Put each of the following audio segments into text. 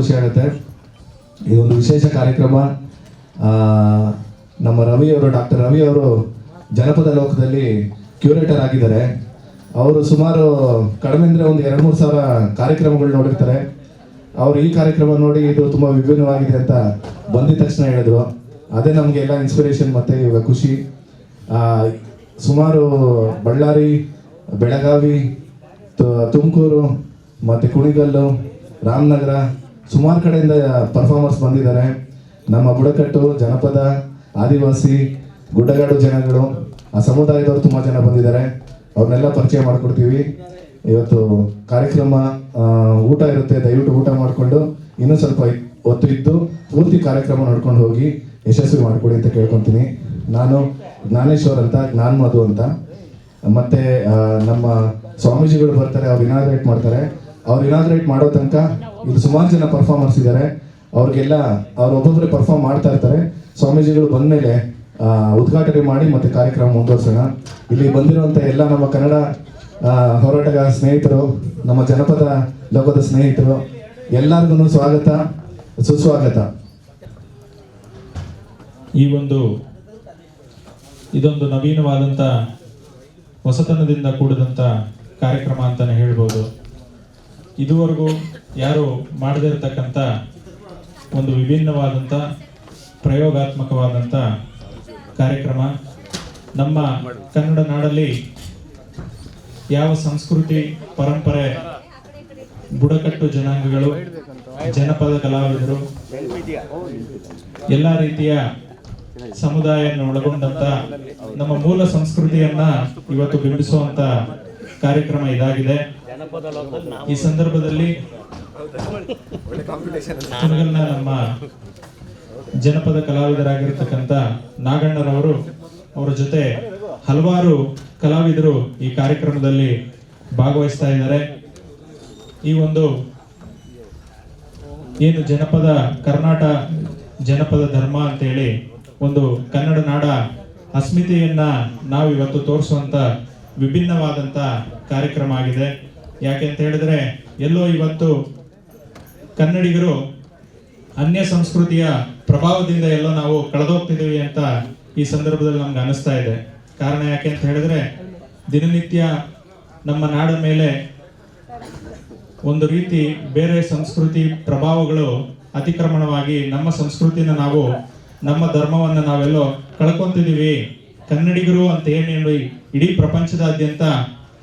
ಖುಷಿ ಆಗುತ್ತೆ. ಇದೊಂದು ವಿಶೇಷ ಕಾರ್ಯಕ್ರಮ. ನಮ್ಮ ರವಿಯವರು, ಡಾಕ್ಟರ್ ರವಿಯವರು ಜನಪದ ಲೋಕದಲ್ಲಿ ಕ್ಯೂರೇಟರ್ ಆಗಿದ್ದಾರೆ. ಅವರು ಸುಮಾರು ಕಡಿಮೆ ಅಂದರೆ ಒಂದು 2-3 ಸಾವಿರ ಕಾರ್ಯಕ್ರಮಗಳು ನೋಡಿರ್ತಾರೆ. ಅವರು ಈ ಕಾರ್ಯಕ್ರಮ ನೋಡಿ ಇದು ತುಂಬ ವಿಭಿನ್ನವಾಗಿದೆ ಅಂತ ಬಂದಿದ ತಕ್ಷಣ ಹೇಳಿದ್ರು. ಅದೇ ನಮಗೆಲ್ಲ ಇನ್ಸ್ಪಿರೇಷನ್ ಮತ್ತು ಇವಾಗ ಖುಷಿ. ಸುಮಾರು ಬಳ್ಳಾರಿ, ಬೆಳಗಾವಿ, ತುಮಕೂರು ಮತ್ತು ಕುಣಿಗಲ್ಲು, ರಾಮನಗರ ಸುಮಾರು ಕಡೆಯಿಂದ ಪರ್ಫಾರ್ಮರ್ಸ್ ಬಂದಿದ್ದಾರೆ. ನಮ್ಮ ಬುಡಕಟ್ಟು, ಜನಪದ, ಆದಿವಾಸಿ, ಗುಡ್ಡಗಾಡು ಜನಗಳು, ಆ ಸಮುದಾಯದವರು ತುಂಬ ಜನ ಬಂದಿದ್ದಾರೆ. ಅವ್ರನ್ನೆಲ್ಲ ಪರಿಚಯ ಮಾಡಿಕೊಡ್ತೀವಿ. ಇವತ್ತು ಕಾರ್ಯಕ್ರಮ ಊಟ ಇರುತ್ತೆ, ದಯವಿಟ್ಟು ಊಟ ಮಾಡಿಕೊಂಡು ಇನ್ನೂ ಸ್ವಲ್ಪ ಹೊತ್ತು ಇದ್ದು ಪೂರ್ತಿ ಕಾರ್ಯಕ್ರಮ ನೋಡ್ಕೊಂಡು ಹೋಗಿ ಯಶಸ್ವಿ ಮಾಡಿಕೊಡಿ ಅಂತ ಕೇಳ್ಕೊತೀನಿ. ನಾನು ಜ್ಞಾನೇಶ್ವರ್ ಅಂತ, ಜ್ಞಾನಮಧು ಅಂತ. ಮತ್ತು ನಮ್ಮ ಸ್ವಾಮೀಜಿಗಳು ಬರ್ತಾರೆ, ಅವ್ರು ಇನಾಗ್ರೇಟ್ ಮಾಡ್ತಾರೆ. ಅವ್ರು ಇನಾಗ್ರೇಟ್ ಮಾಡೋ ತನಕ ಇಲ್ಲಿ ಸುಮಾರು ಜನ ಪರ್ಫಾರ್ಮರ್ಸ್ ಇದ್ದಾರೆ. ಅವ್ರಿಗೆಲ್ಲ ಅವ್ರು ಒಬ್ಬೊಬ್ಬರೇ ಪರ್ಫಾರ್ಮ್ ಮಾಡ್ತಾ ಇರ್ತಾರೆ. ಸ್ವಾಮೀಜಿಗಳು ಬಂದಮೇಲೆ ಉದ್ಘಾಟನೆ ಮಾಡಿ ಮತ್ತೆ ಕಾರ್ಯಕ್ರಮ ಮುಂದುವರ್ಸೋಣ. ಇಲ್ಲಿ ಬಂದಿರುವಂಥ ಎಲ್ಲ ನಮ್ಮ ಕನ್ನಡ ಹೋರಾಟಗಾರ ಸ್ನೇಹಿತರು, ನಮ್ಮ ಜನಪದ ಲೋಕದ ಸ್ನೇಹಿತರು ಎಲ್ಲರಿಗೂ ಸ್ವಾಗತ, ಸುಸ್ವಾಗತ. ಇದೊಂದು ನವೀನವಾದಂಥ ಹೊಸತನದಿಂದ ಕೂಡಿದಂಥ ಕಾರ್ಯಕ್ರಮ ಅಂತಲೇ ಹೇಳ್ಬೋದು. ಇದುವರೆಗೂ ಯಾರು ಮಾಡದೇ ಇರತಕ್ಕಂಥ ಒಂದು ವಿಭಿನ್ನವಾದಂಥ ಪ್ರಯೋಗಾತ್ಮಕವಾದಂಥ ಕಾರ್ಯಕ್ರಮ. ನಮ್ಮ ಕನ್ನಡ ನಾಡಲ್ಲಿ ಯಾವ ಸಂಸ್ಕೃತಿ, ಪರಂಪರೆ, ಬುಡಕಟ್ಟು ಜನಾಂಗಗಳು, ಜನಪದ ಕಲಾವಿದರು, ಎಲ್ಲ ರೀತಿಯ ಸಮುದಾಯವನ್ನು ಒಳಗೊಂಡಂತ ನಮ್ಮ ಮೂಲ ಸಂಸ್ಕೃತಿಯನ್ನ ಇವತ್ತು ಬಿಂಬಿಸುವಂತ ಕಾರ್ಯಕ್ರಮ ಇದಾಗಿದೆ. ಈ ಸಂದರ್ಭದಲ್ಲಿ ನಮ್ಮ ಜನಪದ ಕಲಾವಿದರಾಗಿರ್ತಕ್ಕಂಥ ನಾಗಣ್ಣರವರು, ಅವರ ಜೊತೆ ಹಲವಾರು ಕಲಾವಿದರು ಈ ಕಾರ್ಯಕ್ರಮದಲ್ಲಿ ಭಾಗವಹಿಸ್ತಾ ಇದ್ದಾರೆ. ಈ ಏನು ಜನಪದ ಕರ್ನಾಟಕ ಜನಪದ ಧರ್ಮ ಅಂತೇಳಿ ಒಂದು ಕನ್ನಡ ನಾಡ ಅಸ್ಮಿತೆಯನ್ನ ನಾವು ಇವತ್ತು ತೋರಿಸುವಂತ ವಿಭಿನ್ನವಾದಂತ ಕಾರ್ಯಕ್ರಮ ಆಗಿದೆ. ಯಾಕೆಂತ ಹೇಳಿದ್ರೆ ಎಲ್ಲೋ ಇವತ್ತು ಕನ್ನಡಿಗರು ಅನ್ಯ ಸಂಸ್ಕೃತಿಯ ಪ್ರಭಾವದಿಂದ ಎಲ್ಲೋ ನಾವು ಕಳೆದೋಗ್ತಿದ್ದೀವಿ ಅಂತ ಈ ಸಂದರ್ಭದಲ್ಲಿ ನಮ್ಗೆ ಅನಿಸ್ತಾ ಇದೆ. ಕಾರಣ ಯಾಕೆ ಅಂತ ಹೇಳಿದ್ರೆ ದಿನನಿತ್ಯ ನಮ್ಮ ನಾಡ ಮೇಲೆ ಒಂದು ರೀತಿ ಬೇರೆ ಸಂಸ್ಕೃತಿ ಪ್ರಭಾವಗಳು ಅತಿಕ್ರಮಣವಾಗಿ ನಮ್ಮ ಸಂಸ್ಕೃತಿನ ನಾವು, ನಮ್ಮ ಧರ್ಮವನ್ನು ನಾವೆಲ್ಲೋ ಕಳ್ಕೊಂತಿದ್ದೀವಿ. ಕನ್ನಡಿಗರು ಅಂತ ಏನು ಇಡೀ ಪ್ರಪಂಚದಾದ್ಯಂತ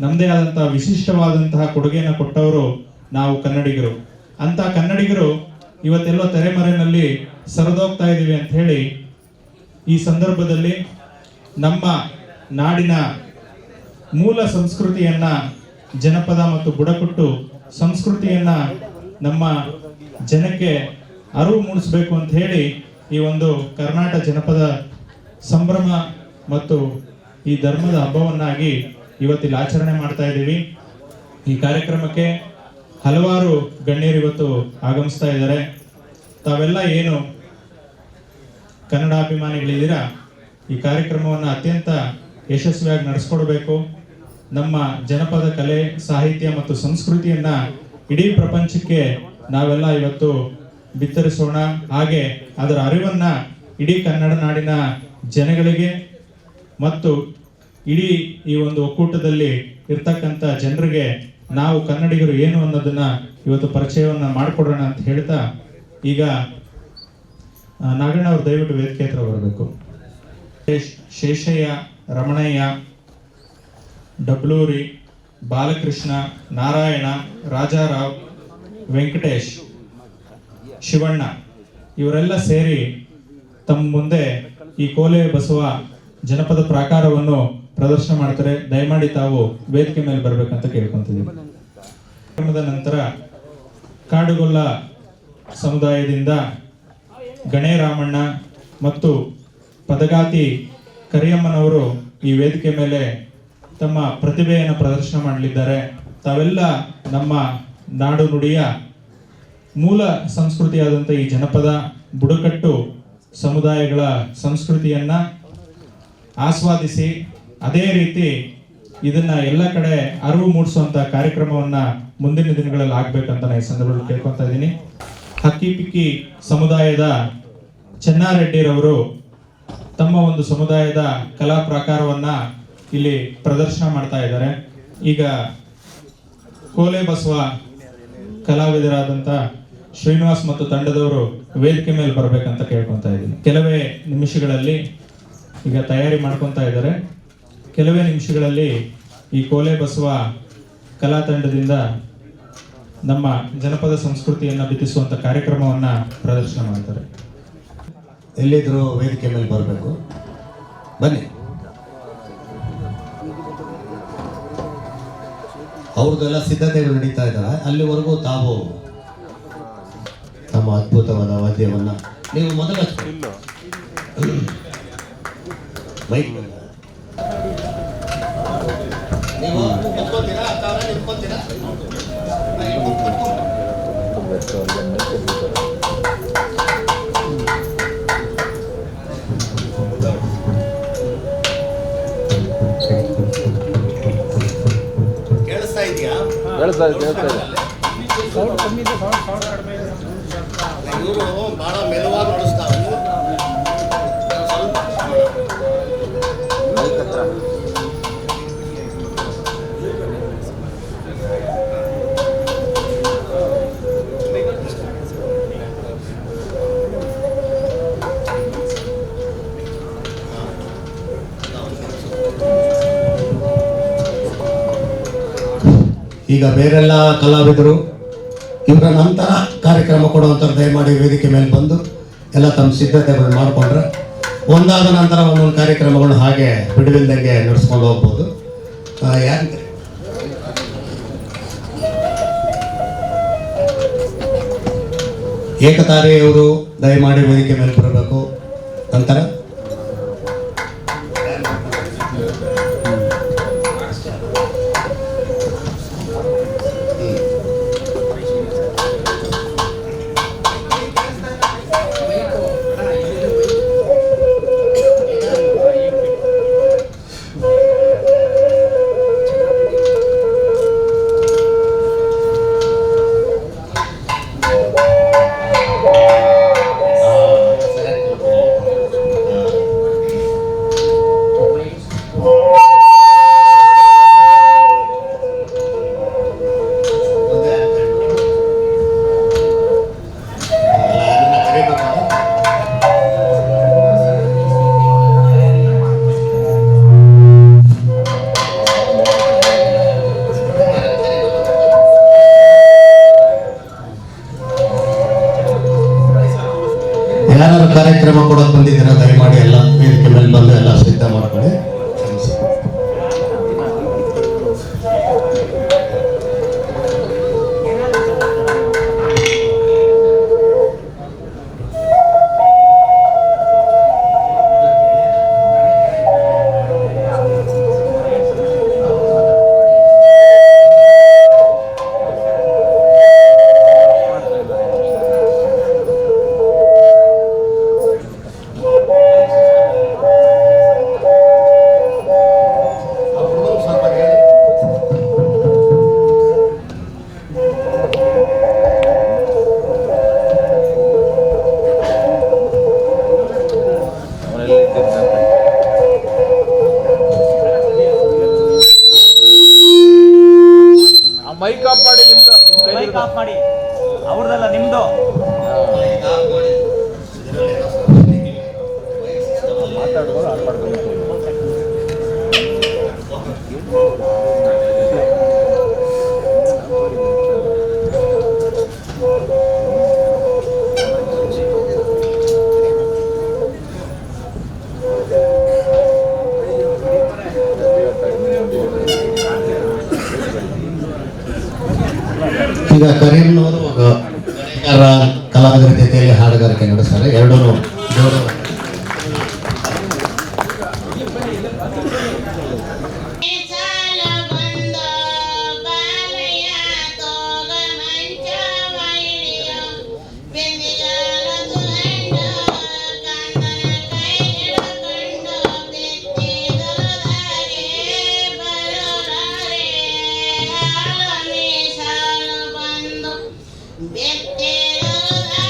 ನಮ್ಮದೇ ಆದಂತಹ ವಿಶಿಷ್ಟವಾದಂತಹ ಕೊಡುಗೆಯನ್ನು ಕೊಟ್ಟವರು ನಾವು ಕನ್ನಡಿಗರು. ಅಂತ ಕನ್ನಡಿಗರು ಇವತ್ತೆಲ್ಲೋ ತೆರೆಮರೆಯಲ್ಲಿ ಸರಿದೋಗ್ತಾ ಇದ್ದೀವಿ ಅಂತ ಹೇಳಿ ಈ ಸಂದರ್ಭದಲ್ಲಿ ನಮ್ಮ ನಾಡಿನ ಮೂಲ ಸಂಸ್ಕೃತಿಯನ್ನ, ಜನಪದ ಮತ್ತು ಬುಡಕಟ್ಟು ಸಂಸ್ಕೃತಿಯನ್ನ ನಮ್ಮ ಜನಕ್ಕೆ ಅರಿವು ಮೂಡಿಸಬೇಕು ಅಂತ ಹೇಳಿ ಈ ಒಂದು ಕರ್ನಾಟಕ ಜನಪದ ಸಂಭ್ರಮ ಮತ್ತು ಈ ಧರ್ಮದ ಹಬ್ಬವನ್ನಾಗಿ ಇವತ್ತಿಲ್ಲಿ ಆಚರಣೆ ಮಾಡ್ತಾ ಇದ್ದೀವಿ. ಈ ಕಾರ್ಯಕ್ರಮಕ್ಕೆ ಹಲವಾರು ಗಣ್ಯರು ಇವತ್ತು ಆಗಮಿಸ್ತಾ ಇದ್ದಾರೆ. ತಾವೆಲ್ಲ ಏನು ಕನ್ನಡಾಭಿಮಾನಿಗಳಿದ್ದೀರಾ, ಈ ಕಾರ್ಯಕ್ರಮವನ್ನು ಅತ್ಯಂತ ಯಶಸ್ವಿಯಾಗಿ ನಡೆಸ್ಕೊಡ್ಬೇಕು. ನಮ್ಮ ಜನಪದ ಕಲೆ, ಸಾಹಿತ್ಯ ಮತ್ತು ಸಂಸ್ಕೃತಿಯನ್ನ ಇಡೀ ಪ್ರಪಂಚಕ್ಕೆ ನಾವೆಲ್ಲ ಇವತ್ತು ಬಿತ್ತರಿಸೋಣ. ಹಾಗೆ ಅದರ ಅರಿವನ್ನ ಇಡೀ ಕನ್ನಡ ನಾಡಿನ ಜನಗಳಿಗೆ ಮತ್ತು ಇಡೀ ಈ ಒಂದು ಒಕ್ಕೂಟದಲ್ಲಿ ಇರ್ತಕ್ಕಂಥ ಜನರಿಗೆ ನಾವು ಕನ್ನಡಿಗರು ಏನು ಅನ್ನೋದನ್ನ ಇವತ್ತು ಪರಿಚಯವನ್ನ ಮಾಡಿಕೊಡೋಣ ಅಂತ ಹೇಳ್ತಾ, ಈಗ ನಾಗಣ್ಣ ಅವರು ದಯವಿಟ್ಟು ವೇದಿಕೆ ಹತ್ರ ಬರಬೇಕು. ಶೇಷಯ್ಯ, ರಮಣಯ್ಯ, ಡಬ್ಲೂರಿ, ಬಾಲಕೃಷ್ಣ, ನಾರಾಯಣ, ರಾಜಾರಾವ್, ವೆಂಕಟೇಶ್, ಶಿವಣ್ಣ ಇವರೆಲ್ಲ ಸೇರಿ ತಮ್ಮ ಮುಂದೆ ಈ ಕೋಲೆ ಬಸವ ಜನಪದ ಪ್ರಾಕಾರವನ್ನು ಪ್ರದರ್ಶನ ಮಾಡ್ತಾರೆ. ದಯಮಾಡಿ ತಾವು ವೇದಿಕೆ ಮೇಲೆ ಬರಬೇಕಂತ ಕೇಳ್ಕೊಂತಿದ್ದೀವಿ. ಕಾರ್ಯಕ್ರಮದ ನಂತರ ಕಾಡುಗೊಲ್ಲ ಸಮುದಾಯದಿಂದ ಗಣೇರಾಮಣ್ಣ ಮತ್ತು ಪದಗಾತಿ ಕರಿಯಮ್ಮನವರು ಈ ವೇದಿಕೆ ಮೇಲೆ ತಮ್ಮ ಪ್ರತಿಭೆಯನ್ನು ಪ್ರದರ್ಶನ ಮಾಡಲಿದ್ದಾರೆ. ತಾವೆಲ್ಲ ನಮ್ಮ ನಾಡು ನುಡಿಯ ಮೂಲ ಸಂಸ್ಕೃತಿಯಾದಂಥ ಈ ಜನಪದ ಬುಡಕಟ್ಟು ಸಮುದಾಯಗಳ ಸಂಸ್ಕೃತಿಯನ್ನ ಆಸ್ವಾದಿಸಿ ಅದೇ ರೀತಿ ಇದನ್ನ ಎಲ್ಲ ಕಡೆ ಅರಿವು ಮೂಡಿಸುವಂತ ಕಾರ್ಯಕ್ರಮವನ್ನ ಮುಂದಿನ ದಿನಗಳಲ್ಲಿ ಆಗ್ಬೇಕಂತ ನಾನು ಈ ಸಂದರ್ಭದಲ್ಲಿ ಕೇಳ್ಕೊತಾ ಇದ್ದೀನಿ. ಹಕ್ಕಿಪಿಕ್ಕಿ ಸಮುದಾಯದ ಚೆನ್ನಾರೆಡ್ಡಿರವರು ತಮ್ಮ ಒಂದು ಸಮುದಾಯದ ಕಲಾ ಪ್ರಾಕಾರವನ್ನ ಇಲ್ಲಿ ಪ್ರದರ್ಶನ ಮಾಡ್ತಾ ಇದ್ದಾರೆ. ಈಗ ಕೋಲೆ ಬಸವ ಕಲಾವಿದರಾದಂಥ ಶ್ರೀನಿವಾಸ್ ಮತ್ತು ತಂಡದವರು ವೇದಿಕೆ ಮೇಲೆ ಬರಬೇಕಂತ ಕೇಳ್ಕೊತಾ ಇದ್ದೀನಿ. ಕೆಲವೇ ನಿಮಿಷಗಳಲ್ಲಿ ಈಗ ತಯಾರಿ ಮಾಡ್ಕೊತಾ ಇದ್ದಾರೆ. ಕೆಲವೇ ನಿಮಿಷಗಳಲ್ಲಿ ಈ ಕೋಲೆ ಬಸವ ಕಲಾ ತಂಡದಿಂದ ನಮ್ಮ ಜನಪದ ಸಂಸ್ಕೃತಿಯನ್ನು ಬಿತ್ತಿಸುವಂಥ ಕಾರ್ಯಕ್ರಮವನ್ನು ಪ್ರದರ್ಶನ ಮಾಡ್ತಾರೆ. ಎಲ್ಲಿದ್ರು ವೇದಿಕೆ ಮೇಲೆ ಬರಬೇಕು. ಬನ್ನಿ. ಅವ್ರದ್ದೆಲ್ಲ ಸಿದ್ಧತೆಗಳು ನಡೀತಾ ಇದ್ದಾವೆ. ಅಲ್ಲಿವರೆಗೂ ತಾವು ತಮ್ಮ ಅದ್ಭುತವಾದ ವಾದ್ಯವನ್ನು ನೀವು ಮೊದಲ ಮೈಕ್ ನೀವು ಕುತ್ಕೊತೀರಾ ಅಥವಾ ನಿಂತ್ಕೊತೀರಾ? ಕೇಳಿಸ್ತಾ ಇದೆಯಾ? ಇವರು ಬಹಳ ಮೆಲುವಾಗಿ ನುಡಿಸ್ತಾರೆ. ಈಗ ಬೇರೆಲ್ಲ ಕಲಾವಿದರು ಇವರ ನಂತರ ಕಾರ್ಯಕ್ರಮ ಕೊಡುವಂಥವ್ರು ದಯಮಾಡಿ ವೇದಿಕೆ ಮೇಲೆ ಬಂದು ಎಲ್ಲ ತಮ್ಮ ಸಿದ್ಧತೆಗಳು ಮಾಡಿಕೊಂಡ್ರೆ ಒಂದಾದ ನಂತರ ಒಂದೊಂದು ಕಾರ್ಯಕ್ರಮಗಳು ಹಾಗೆ ಬಿಡುವಿಲ್ದಂಗೆ ನಡೆಸ್ಕೊಂಡು ಹೋಗ್ಬೋದು. ಯಾಕೆ ಏಕತಾರಿಯವರು ದಯಮಾಡಿ ವೇದಿಕೆ ಮೇಲೆ ಬರಬೇಕು. ನಂತರ ಯಾರು ಕಾರ್ಯಕ್ರಮ ಕೊಡೋಕೆ ಬಂದಿದ್ದೀರಾ ದಯಮಾಡಿ ಎಲ್ಲ ವೇದಿಕೆ ಮೇಲೆ ಬಂದು ಎಲ್ಲ ಸಿದ್ಧ ಮಾಡ್ಕೊಳ್ಳಿ. ಮೈಕ್ ಆಫ್ ಮಾಡಿ, ನಿಮ್ದು ಮೈಕ್ ಆಫ್ ಮಾಡಿ, ಅವ್ರದಲ್ಲ ನಿಮ್ದು. ಮಾತಾಡೋದು ಆನ್ ಮಾಡ್ಕೊಂಡು ಈಗ ಕರೀಂನವರು ಕಲಾವಿದರ ಜೊತೆಯಲ್ಲಿ ಹಾಡುಗಾರಿಕೆ ನಡೆಸ್ತಾರೆ. ಎರಡೂ ಜೋರು. Better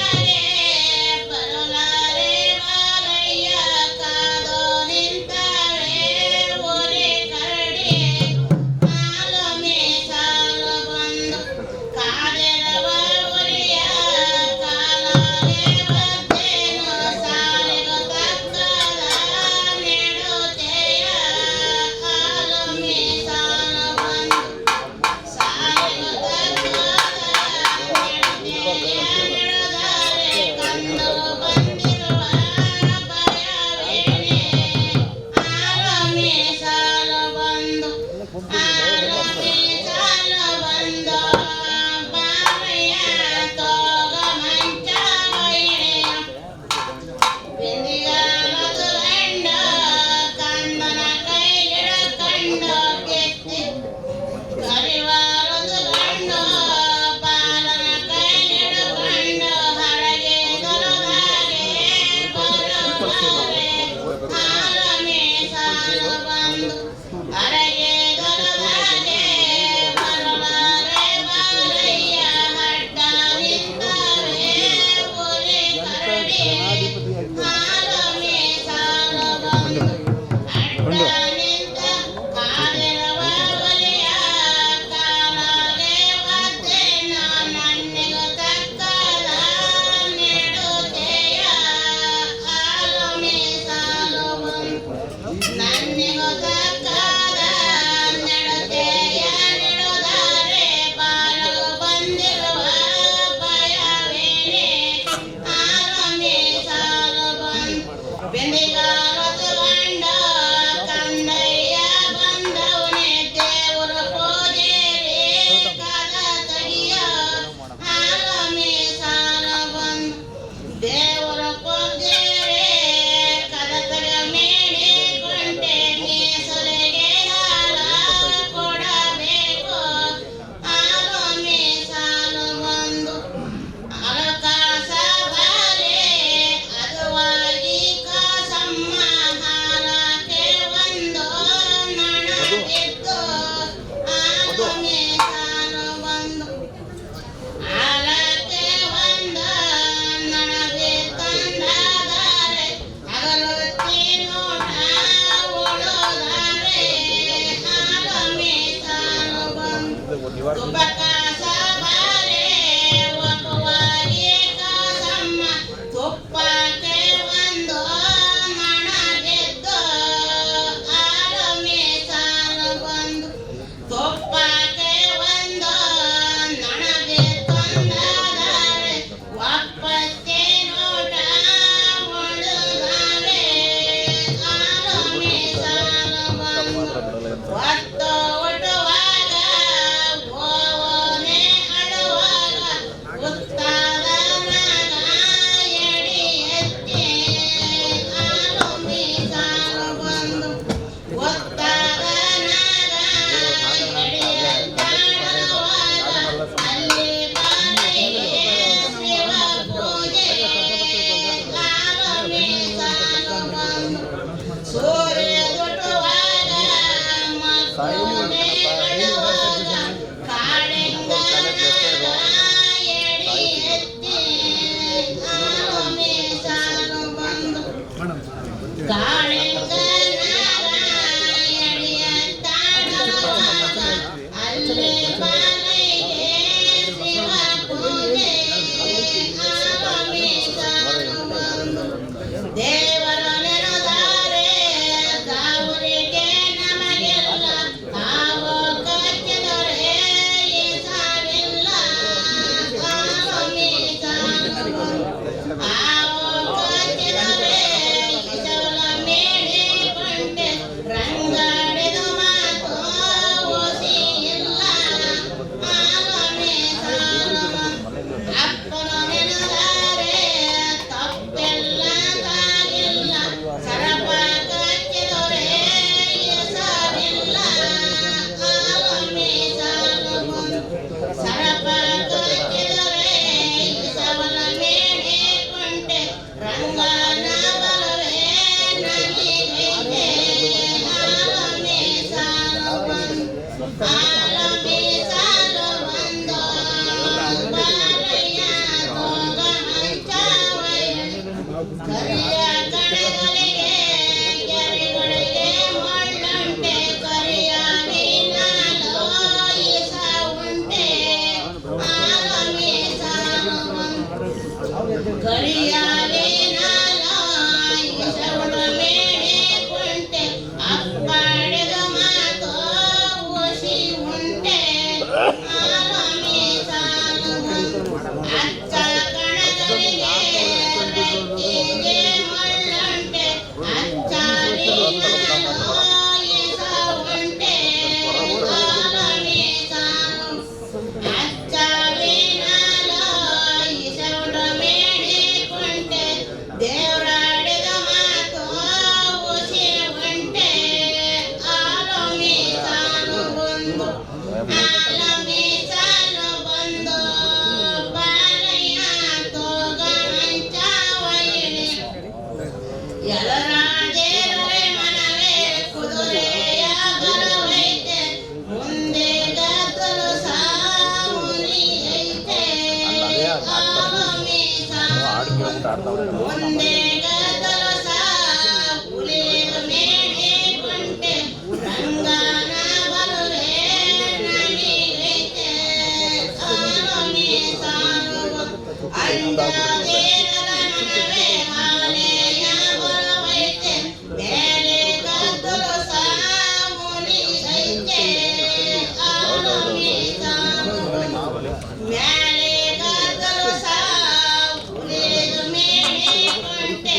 ಕರಿಯಾಲೆ ನಾಲಾಯಿ ಸೌಡ ಮೇಣೆ ಕುಂಟೆ ಅಪ್ಪಾಡಿದ ಮಾತು ಓಸಿ ಉಂಟೆ ಆಲಮಿ ಸಾಲು ಅಚ್ಚ ಕಣಗಳಿಗೆ ರಕ್ಕಿಗೆ ಮಳ್ಳಂಟೆ ಅಚ್ಚಾಲಿ ನಾಲಾಯಿ ಸೌಂಟೆ ಆಲಮಿ ಸಾಲು ಅಚ್ಚಾಲಿ ನಾಲಾಯಿ ಸೌಡ ಮೇಣೆ ಕುಂಟೆ ದೇವರಾಡಿದ ಮಾತು ಓಸಿ ಉಂಟೆ ಆಲಮಿ ಸಾಲು ಬಂದು ಆಲಮಿ ಸಾಲು ಬಂದು ಬಾಲಯ್ಯ ತೋಗ ಮಂಚಾವಯಿಣಿ ಎಲ್ಲರಾದೇರುವೆ ಮನವೇ ಕುದುರೆಯ ಬರವೈತೆ ಮುಂದೆ ಗದ್ದಲು ಸಾವುನಿ ಐತೆ ಆಲಮಿ ಸಾಲು ಮುಂದೆ ಗದ್ದಲು ಸಾವುಲಿಯ ಮೇಣೆ ಕುಂಟೆ ರಂಗನ ಬರುವೆ ನನಿಗೈತೆ ಆಲಮಿ ಸಾಲು ಅಂಡದೇರರ ಮನವೇ ಹಾಲೆಯ ಬರವೈತೆ ಮೇಲೆ ಗದ್ದಲು ಸಾವುನಿ ಐತೆ ಆಲಮಿ ಸಾಲು ಮೇಲೆ ಗದ್ದಲು ಸಾವುಲಿಯ ಮೇಣೆ ಕುಂಟೆ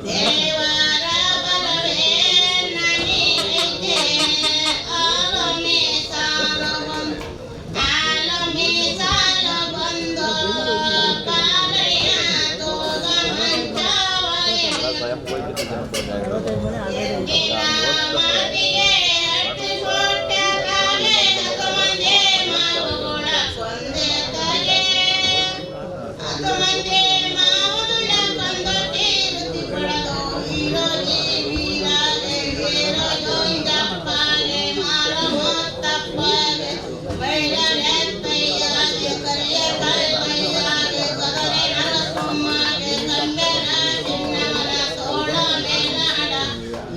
ದೇವರ ಬರವೇ ನನಿಗೈತೆ ಆಲಮಿ ಸಾಲು ಆಲಮಿ ಸಾಲು ಬಂದು ಬಾಲಯ್ಯ ತೋಗ ಮಂಚಾವಯಿಣಿ ಎತ್ತಿನ ಮಾತಿಗೆ ಅಟ್ಟಿ ಸೊಟ್ಟ ಕಾಲೆ ಹತ್ತುಮಂದಿ ಮಾವುಗಳ ಕೊಂದೆ ತಲೆ ಹತ್ತುಮಂದಿ ಮಾವುಗಳ ಕೊಂದೊಟ್ಟಿ ವೃತ್ತಿ ಪಡೆದು ಹೀರೋಗಿ ವೀರಾಗೆ ವೀರಯೋಂಜಪ್ಪಗೆ ಮಾರ ಮೊತ್ತಪ್ಪಗೆ ಮೈಲರೆತ್ತಯ್ಯಗೆ ಕರಿಯ ಕಲ್ಪಯ್ಯಗೆ ಕದರಿ ನರಸಮ್ಮಗೆ ಗಂಬೆರ ಚಿನ್ನವರ ತೋಳ ಮೇಲಾಡ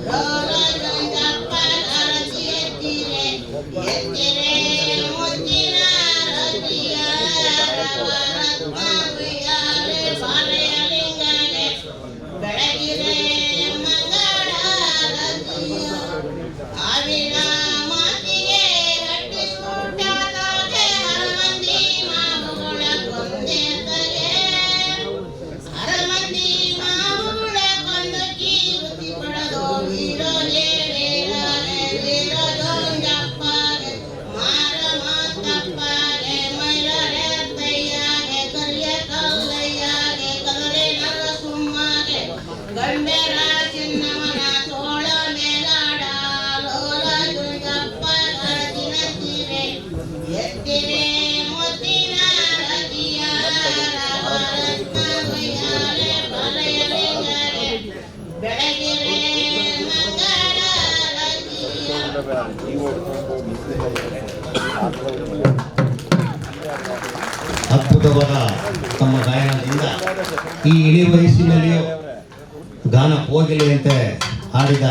ಲೋಲಯೋಂಜಪ್ಪ ಅರಸಿ ಎತ್ತಿರೆ ಎತ್ತಿರೆ ಮುತ್ತಿನ ರತಿಯ ರತ್ನವಿಯಾಲೆ ಬಾಲೆಯ ಲಿಂಗನೆ ಬೆಳಗಿರೆ ಮಂಗಳ ರತಿಯ ಅವಿನ ಮಾತಿಗೆ ಹಟ್ಟಿ ಸೂಟಾದಾಗೆ ಹರಮಂದಿ ಮಾವುಗಳ ಕೊಂದೆ ತಲೆ ಹರಮಂದಿ ಮಾವುಗಳ ಕೊಂದು ಕೀರ್ತಿ ಪಡೆದು ವೀರನೇ ವೀರನೇ ವೀರಯೋಂಜಪ್ಪಗೆ ಮಾರ ಮಾತಪ್ಪಗೆ ಮೈಲರೆತ್ತಯ್ಯಗೆ ಕರಿಯ ಕಲ್ಲಯ್ಯಗೆ ಕದರಿ ನರಸುಮ್ಮಗೆ ಗಂಬೆರ ಚಿನ್ನವನ ತೋಳ ಮೇಲಾಡ ಲೋಲಯುಂಜಪ್ಪ ಗರಜಿನಂತಿರೆ ಎತ್ತಿರೆ ಮುತ್ತಿನ ರತಿಯ ರತ್ನವಿಯಾಲೆ ಬಲೆಯ ಲಿಂಗನೆ ಬೆಳಗಿರೆ ಮಂಗಳ ರತಿಯ ಅದ್ಭುತವಾದ ತಮ್ಮ ಗಾಯನದಿಂದ ಈ ಇಳಿ ವಯಸ್ಸಿನಲ್ಲಿಯೂ ಗಾನ ಕೋಗಿಲೆಯಂತೆ ಹಾಡಿದ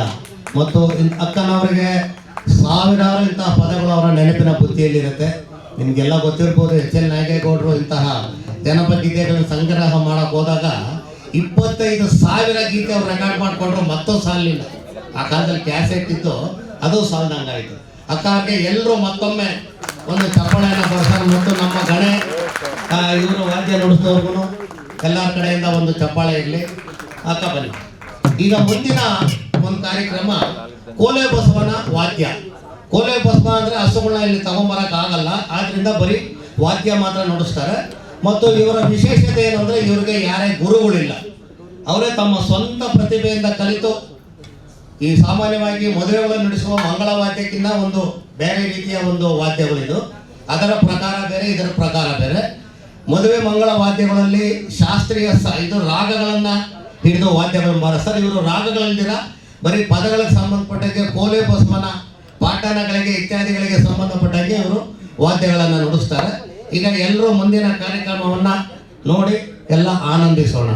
ಮತ್ತು ಅಕ್ಕನವರಿಗೆ ಸಾವಿರಾರು ಇಂತಹ ಪದಗಳು ಅವರ ನೆನಪಿನ ಬುದ್ಧಿಯಲ್ಲಿರುತ್ತೆ. ನಿಮಗೆಲ್ಲ ಗೊತ್ತಿರ್ಬೋದು, ಎಚ್ ಎಲ್ ನಾಗೇಗೌಡರು ಇಂತಹ ಜನಪದ ಗೀತೆಗಳನ್ನು ಸಂಗ್ರಹ ಮಾಡಕ್ಕೆ ಹೋದಾಗ 25,000 ಗೀತೆ ಅವ್ರು ರೆಕಾರ್ಡ್ ಮಾಡಿಕೊಂಡ್ರು, ಮತ್ತೂ ಸಾಲಿಲ್ಲ. ಆ ಕಾಲದಲ್ಲಿ ಕ್ಯಾಸೆಟ್ ಇತ್ತು, ಅದು ಸಾಲದಂಗಾಯಿತು. ಅಕ್ಕ ಅವ್ರಿಗೆ ಎಲ್ಲರೂ ಮತ್ತೊಮ್ಮೆ ಒಂದು ಚಪ್ಪಾಳೆಯನ್ನು ಬರ್ತಾರೆ. ಮತ್ತು ನಮ್ಮ ಗಣೆ ಇವರು ವಾದ್ಯ ನುಡಿಸಿದವ್ರಿಗೂ ಎಲ್ಲರ ಕಡೆಯಿಂದ ಒಂದು ಚಪ್ಪಾಳೆ ಇರಲಿ. ಅಕ್ಕ ಬನ್ನಿ. ಈಗ ಮುಂದಿನ ಒಂದು ಕಾರ್ಯಕ್ರಮ ಕೋಲೆ ಬಸವನ ವಾದ್ಯ. ಕೋಲೆ ಬಸವ ಅಂದರೆ ಹಸುಗಳನ್ನ ಇಲ್ಲಿ ತಗೊಂಬರೋಕ್ಕಾಗಲ್ಲ, ಆದ್ದರಿಂದ ಬರೀ ವಾದ್ಯ ಮಾತ್ರ ನುಡಿಸ್ತಾರೆ. ಮತ್ತು ಇವರ ವಿಶೇಷತೆ ಏನು ಅಂದರೆ ಇವ್ರಿಗೆ ಯಾರೇ ಗುರುಗಳಿಲ್ಲ, ಅವರೇ ತಮ್ಮ ಸ್ವಂತ ಪ್ರತಿಭೆಯಿಂದ ಕಲಿತು ಈ ಸಾಮಾನ್ಯವಾಗಿ ಮದುವೆಗಳನ್ನು ನುಡಿಸುವ ಮಂಗಳ ವಾದ್ಯಕ್ಕಿಂತ ಒಂದು ಬೇರೆ ರೀತಿಯ ಒಂದು ವಾದ್ಯಗಳಿದು. ಅದರ ಪ್ರಕಾರ ಬೇರೆ, ಇದರ ಪ್ರಕಾರ ಬೇರೆ. ಮದುವೆ ಮಂಗಳ ವಾದ್ಯಗಳಲ್ಲಿ ಶಾಸ್ತ್ರೀಯ ಇದು ರಾಗಗಳನ್ನು ಹಿಡಿದು ವಾದ್ಯಗಳನ್ನು ಬಾರಿಸ್ತಾರೆ. ಇವರು ರಾಗಗಳಲ್ಲಿರ ಬರೀ ಪದಗಳಿಗೆ ಸಂಬಂಧಪಟ್ಟಂಗೆ ಕೋಲೆ ಬಸವನ ಪಾಠನಗಳಿಗೆ ಇತ್ಯಾದಿಗಳಿಗೆ ಸಂಬಂಧಪಟ್ಟಂಗೆ ಇವರು ವಾದ್ಯಗಳನ್ನು ನುಡಿಸ್ತಾರೆ. ಈಗ ಎಲ್ಲರೂ ಮುಂದಿನ ಕಾರ್ಯಕ್ರಮವನ್ನು ನೋಡಿ ಎಲ್ಲ ಆನಂದಿಸೋಣ.